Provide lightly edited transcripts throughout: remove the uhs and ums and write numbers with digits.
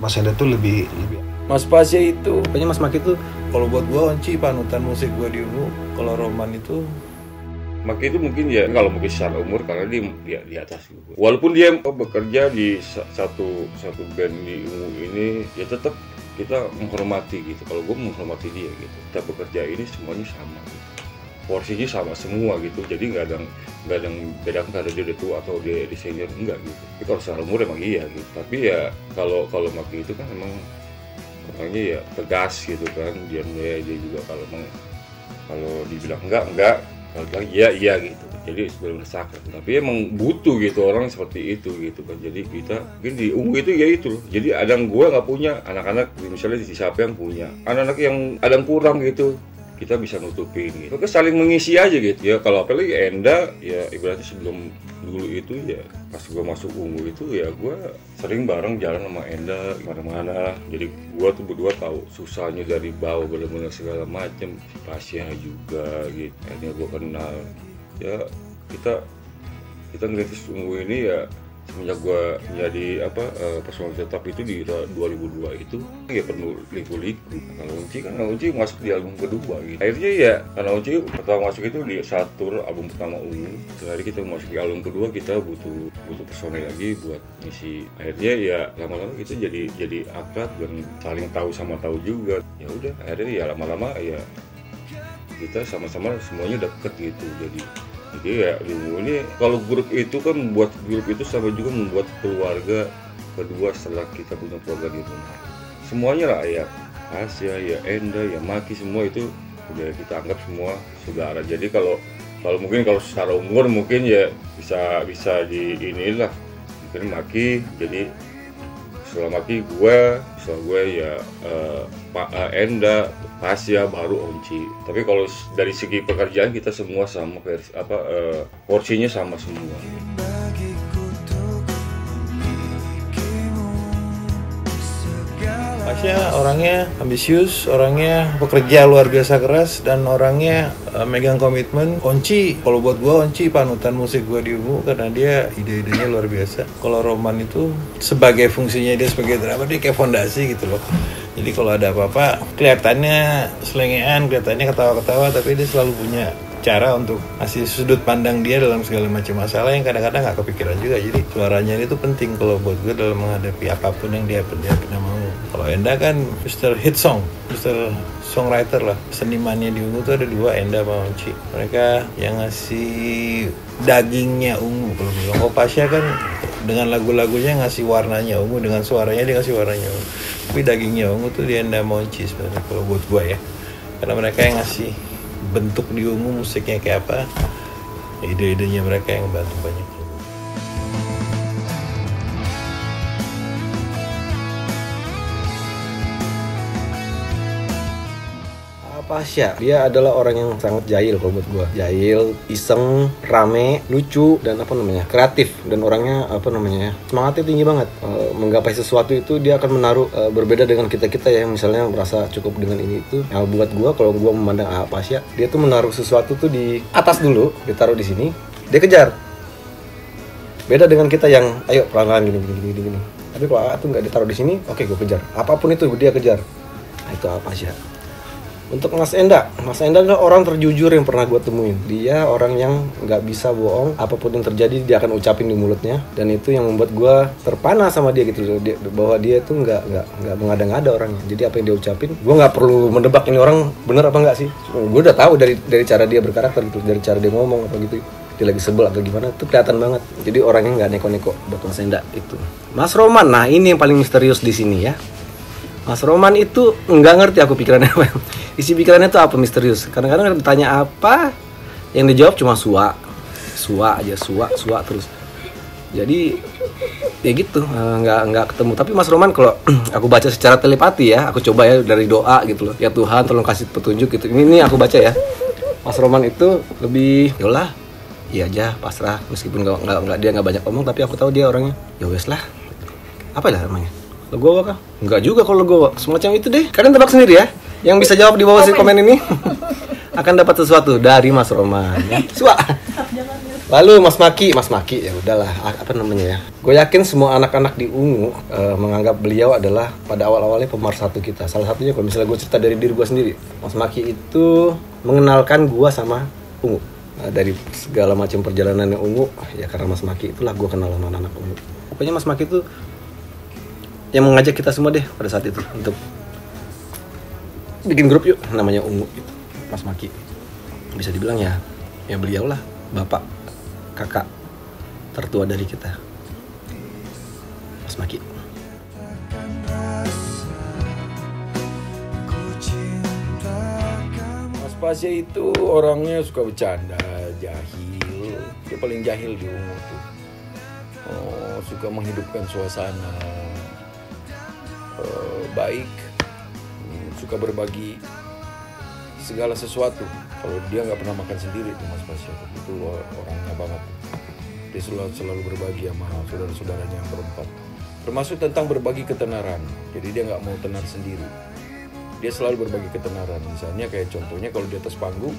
Mas Enda tuh lebih Mas Pasya itu, pokoknya Mas Maki tuh kalau buat gua Onci panutan musik gua di Ungu. Kalau Roman itu Maki itu mungkin ya, kalau mungkin secara umur karena dia di atas gue. Walaupun dia bekerja di satu band di Ungu ini, ya tetap kita menghormati gitu. Kalau gue menghormati dia gitu. Kita bekerja ini semuanya sama gitu. Porsinya sama semua gitu. Jadi nggak ada yang beda karena dia udah tua atau dia senior, enggak gitu. Tapi kalau secara umur emang iya gitu. Tapi ya kalau Maki itu kan emang orangnya ya tegas gitu kan. Dia juga kalau dibilang enggak. Kalau bilang iya gitu, jadi sebelum resahkan. Tapi emang butuh gitu orang seperti itu gitu kan. Jadi kita mungkin di Ungu itu ya itu. Jadi ada yang gue nggak punya, anak-anak misalnya siapa yang punya, anak-anak yang ada yang kurang gitu, kita bisa nutupin gitu. Kita saling mengisi aja gitu ya. Kalau apalagi Enda ya ibaratnya sebelum dulu itu ya pas gue masuk Ungu itu ya gue sering bareng jalan sama Enda kemana-mana. Jadi gue tuh berdua tahu susahnya dari bawah benar-benar segala macem. Si Pasya juga gitu. Akhirnya gue kenal. Ya kita ngeliat Ungu ini ya semenjak gue jadi personal tetap itu di 2002 itu ya penuh liku-liku. Kalau Unci masuk di album kedua gitu. Akhirnya ya karena Unci pertama masuk itu di satu album pertama Ungu. Setelah kita masuk di album kedua kita butuh personel lagi buat ngisi. Akhirnya ya lama-lama kita jadi akrab dan saling tahu sama tahu juga. Ya udah akhirnya ya lama-lama ya kita sama-sama semuanya deket gitu. Jadi ya ini kalau grup itu kan membuat grup itu sama juga membuat keluarga kedua setelah kita punya keluarga di rumah. Semuanya lah ya Pasya, ya Enda, ya Maki semua itu udah kita anggap semua saudara. Jadi kalau secara umur mungkin ya bisa di inilah mungkin Maki jadi setelah Maki gue ya Enda, Pasya, baru Onci. Tapi kalau dari segi pekerjaan kita semua sama porsinya sama semua. Pasya orangnya ambisius, orangnya pekerja luar biasa keras, dan orangnya megang komitmen. Onci, kalau buat gua Onci panutan musik gua di Ungu karena dia ide-idenya luar biasa. Kalau Roman itu sebagai fungsinya dia sebagai drummer, dia kayak fondasi gitu loh. Jadi kalau ada apa-apa kelihatannya selengean, kelihatannya ketawa-ketawa, tapi dia selalu punya cara untuk ngasih sudut pandang dia dalam segala macam masalah yang kadang-kadang nggak kepikiran juga. Jadi suaranya itu penting kalau buat gue dalam menghadapi apapun yang dia pernah mau. Kalau Enda kan Mr. Hit Song, Mr. Songwriter lah. Senimannya di Ungu tuh ada dua, Enda sama Onci. Mereka yang ngasih dagingnya Ungu kalau bilang. Oh Pasya kan dengan lagu-lagunya ngasih warnanya Ungu, dengan suaranya dia ngasih warnanya Ungu. Tapi dagingnya Ungu tuh di Enda sama Onci sebenarnya kalau buat gue ya. Karena mereka yang ngasih bentuk di Ungu musiknya kayak apa, ide-idenya mereka yang bantu banyak. Pasya, dia adalah orang yang sangat jahil kalau buat gua. Jahil, iseng, rame, lucu, dan kreatif, dan orangnya semangatnya tinggi banget. Menggapai sesuatu itu dia akan menaruh berbeda dengan kita yang misalnya merasa cukup dengan ini itu. Nah, buat gua kalau gua memandang Pasya, dia tuh menaruh sesuatu tuh di atas dulu, ditaruh di sini, dia kejar. Beda dengan kita yang ayo pelan-pelan gini. Tapi kalau tuh nggak ditaruh di sini, oke gua kejar. Apapun itu dia kejar. Nah, itu Pasya. Untuk Mas Enda adalah orang terjujur yang pernah gue temuin. Dia orang yang nggak bisa bohong, apapun yang terjadi dia akan ucapin di mulutnya, dan itu yang membuat gue terpana sama dia gitu. Bahwa dia tuh nggak mengada-ngada orangnya. Jadi apa yang dia ucapin, gue nggak perlu mendebak ini orang bener apa nggak sih. Gue udah tahu dari cara dia berkarakter gitu, dari cara dia ngomong apa gitu. Dia lagi sebel atau gimana, itu kelihatan banget. Jadi orangnya nggak neko-neko buat Mas Enda itu. Mas Roman, nah ini yang paling misterius di sini ya. Mas Roman itu nggak ngerti aku pikirannya apa. Isi pikirannya itu apa misterius. Kadang-kadang ditanya apa, yang dijawab cuma suak terus. Jadi ya gitu, nggak ketemu. Tapi Mas Roman kalau aku baca secara telepati ya, aku coba ya dari doa gitu loh. Ya Tuhan tolong kasih petunjuk gitu. Ini aku baca ya. Mas Roman itu lebih yolah, iya aja pasrah. Meskipun dia nggak banyak omong, tapi aku tahu dia orangnya ya wes lah. Apa lah namanya? Legowo kah? Enggak juga kalau legowo. Semacam itu deh. Kalian tebak sendiri ya. Yang bisa jawab di bawah komen ini akan dapat sesuatu dari Mas Roman ya. Suak. Lalu Mas Maki ya udahlah apa namanya ya. Gue yakin semua anak-anak di Ungu menganggap beliau adalah pada awal-awalnya pemersatu kita. Salah satunya kalau misalnya gue cerita dari diri gue sendiri, Mas Maki itu mengenalkan gue sama Ungu. Nah, dari segala macam perjalanan yang Ungu, ya karena Mas Maki itulah gue kenal sama anak-anak Ungu. Pokoknya Mas Maki itu yang mengajak kita semua deh pada saat itu untuk bikin grup yuk namanya Ungu gitu. Mas Maki bisa dibilang ya beliau lah bapak kakak tertua dari kita, Mas Maki. Mas Pasya itu orangnya suka bercanda, jahil. Dia paling jahil di Ungu tuh. Suka menghidupkan suasana, baik, suka berbagi segala sesuatu. Kalau dia nggak pernah makan sendiri tuh Mas Pasya, itu orangnya banget. Dia selalu berbagi sama saudara-saudaranya yang berempat. Termasuk tentang berbagi ketenaran. Jadi dia nggak mau tenar sendiri. Dia selalu berbagi ketenaran. Misalnya kayak contohnya kalau di atas panggung,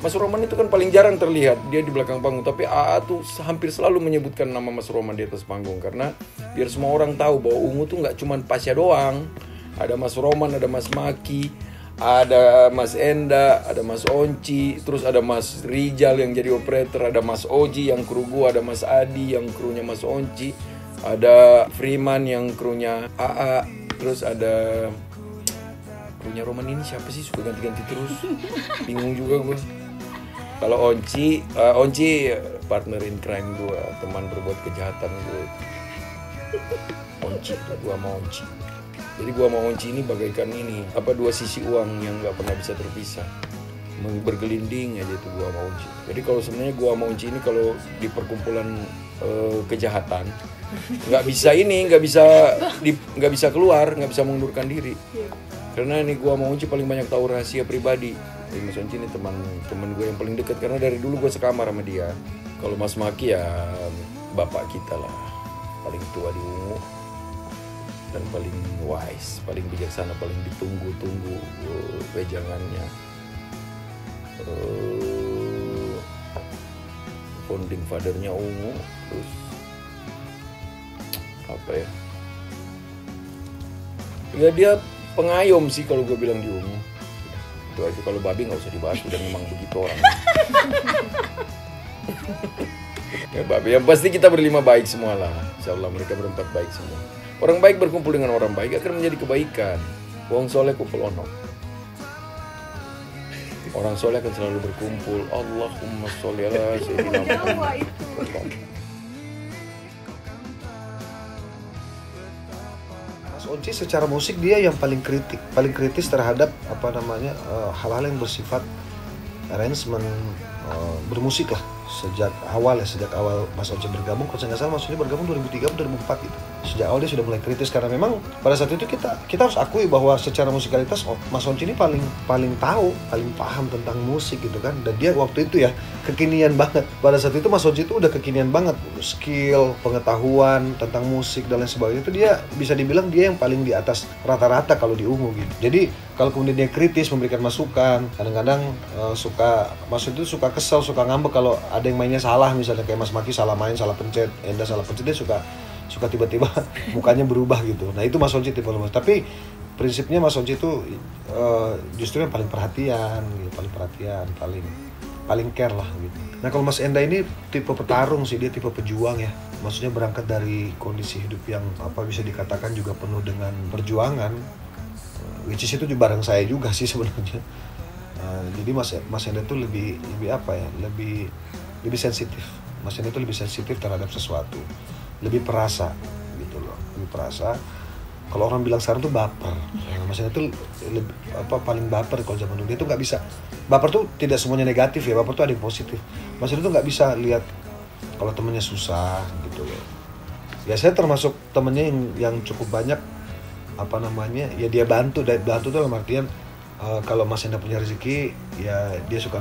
Mas Roman itu kan paling jarang terlihat. Dia di belakang panggung. Tapi AA tuh hampir selalu menyebutkan nama Mas Roman di atas panggung. Karena biar semua orang tahu bahwa Ungu tuh nggak cuma Pasya doang. Ada Mas Roman, ada Mas Maki, ada Mas Enda, ada Mas Onci, terus ada Mas Rijal yang jadi operator, ada Mas Oji yang kru gua, ada Mas Adi yang krunya Mas Onci, ada Freeman yang krunya AA, terus ada krunya Roman ini siapa sih, suka ganti-ganti terus, bingung juga gua. Kalau Onci partner in crime gua, teman berbuat kejahatan gua. Onci, gua sama Onci. Jadi gua sama Onci ini bagaikan ini, dua sisi uang yang nggak pernah bisa terpisah, bergelinding aja tuh gua sama Onci. Jadi kalau sebenarnya gua sama Onci ini kalau di perkumpulan kejahatan nggak bisa keluar, nggak bisa mengundurkan diri. Karena ini gua sama Onci paling banyak tahu rahasia pribadi. Jadi Mas Onci ini teman gue yang paling dekat karena dari dulu gue sekamar sama dia. Kalau Mas Maki ya bapak kita lah, paling tua di Ungu. Dan paling wise, paling bijaksana, paling ditunggu-tunggu wejangannya. Founding fathernya Ungu, terus apa ya? Ya dia pengayom sih kalau gue bilang di Ungu. Itu aja, kalau babi nggak usah dibahas, udah memang begitu orang. Ya babi, yang pasti kita berlima baik semua lah. Insyaallah mereka berempat baik semua. Orang baik berkumpul dengan orang baik akan menjadi kebaikan. Wong soleh kumpul ono. Orang soleh akan selalu berkumpul. Allahumma sholli ala sayyidina Muhammad. Mas Onci secara musik dia yang paling kritis terhadap hal-hal yang bersifat arrangement bermusik lah. Sejak awal Mas Onci bergabung, kalau saya nggak salah Mas Onci bergabung 2003 atau 2004 gitu. Sejak awal dia sudah mulai kritis karena memang pada saat itu kita harus akui bahwa secara musikalitas Mas Onci ini paling paham tentang musik gitu kan. Dan dia waktu itu ya kekinian banget. Pada saat itu Mas Onci itu udah kekinian banget, skill, pengetahuan tentang musik dan lain sebagainya itu dia bisa dibilang dia yang paling di atas rata-rata kalau di Ungu gitu. Jadi kalau kemudian dia kritis memberikan masukan, kadang-kadang suka kesel, suka ngambek kalau ada yang mainnya salah, misalnya kayak Mas Maki salah main, salah pencet, Enda salah pencet, dia suka tiba-tiba mukanya berubah gitu. Nah itu Mas Onci tipe Mas. Tapi prinsipnya Mas Onci itu justru yang paling perhatian, paling care lah gitu. Nah kalau Mas Enda ini tipe petarung sih, dia tipe pejuang ya. Maksudnya berangkat dari kondisi hidup yang bisa dikatakan juga penuh dengan perjuangan, which is itu bareng saya juga sih sebenarnya. Jadi Mas Enda itu lebih sensitif. Mas Enda itu lebih sensitif terhadap sesuatu, lebih perasa gitu loh, lebih perasa. Kalau orang bilang sekarang tuh baper, Mas Enda itu paling baper kalau zaman dulu. Dia tuh nggak bisa, baper tuh tidak semuanya negatif ya, baper tuh ada yang positif. Mas Enda tuh nggak bisa lihat kalau temennya susah gitu loh. Ya saya termasuk temennya yang cukup banyak ya dia bantu tuh dalam artian kalau Mas Enda punya rezeki ya dia suka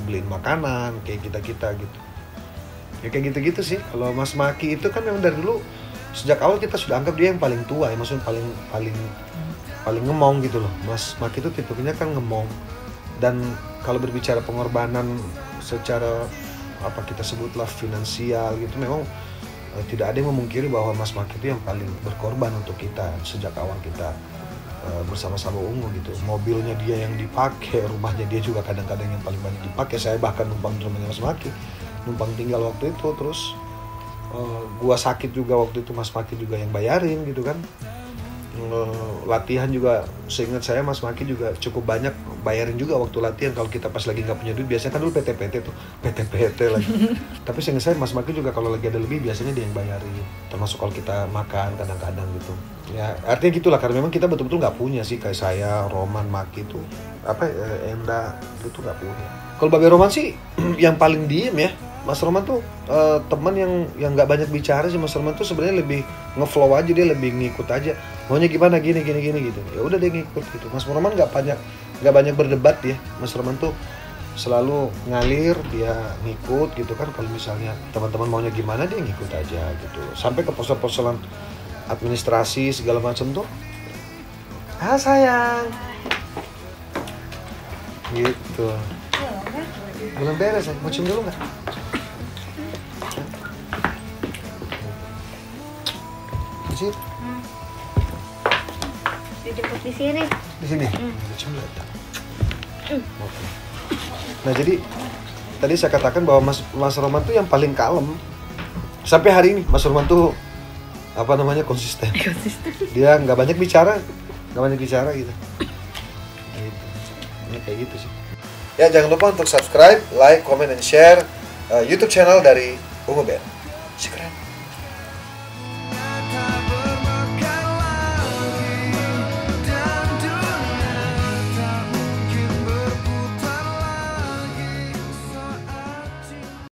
beliin makanan kayak kita gitu ya, kayak gitu sih. Kalau Mas Maki itu kan memang dari dulu sejak awal kita sudah anggap dia yang paling tua ya, maksudnya paling ngemong gitu loh. Mas Maki itu tipenya kan ngemong, dan kalau berbicara pengorbanan secara apa kita sebutlah finansial gitu, memang tidak ada yang memungkiri bahwa Mas Maki itu yang paling berkorban untuk kita sejak awal kita bersama-sama Ungu gitu. Mobilnya dia yang dipakai, rumahnya dia juga kadang-kadang yang paling banyak dipakai. Saya bahkan numpang di rumahnya Mas Maki, numpang tinggal waktu itu. Terus gua sakit juga waktu itu Mas Maki juga yang bayarin gitu kan. Latihan juga seingat saya Mas Maki juga cukup banyak bayarin juga waktu latihan. Kalau kita pas lagi nggak punya duit, biasanya kan dulu PT-PT tuh, PT-PT lagi. Tapi seingat saya Mas Maki juga kalau lagi ada lebih biasanya dia yang bayarin, termasuk kalau kita makan kadang-kadang gitu ya. Artinya gitulah, karena memang kita betul-betul nggak punya sih, kayak saya, Roman, Maki tuh Enda itu nggak punya. Kalau Babe Roman sih yang paling diem ya. Mas Roman tuh teman yang nggak banyak bicara sih. Mas Roman tuh sebenarnya lebih ngeflow aja, dia lebih ngikut aja. Maunya gimana gini gitu. Ya udah dia ngikut gitu. Mas Roman nggak banyak berdebat ya. Mas Roman tuh selalu ngalir, dia ngikut gitu kan. Kalau misalnya teman-teman maunya gimana, dia ngikut aja gitu. Sampai ke persoalan administrasi segala macam tuh. Ah sayang. Gitu. Belum beres ya. Mau cium dulu nggak? Sip. Dijemput di sini. Di sini. Oke. Nah jadi tadi saya katakan bahwa Mas Roman tuh yang paling kalem sampai hari ini. Mas Roman tuh konsisten. Dia nggak banyak bicara gitu. Ini kayak gitu sih. Ya jangan lupa untuk subscribe, like, comment, and share YouTube channel dari Ungu Band. Sekarang.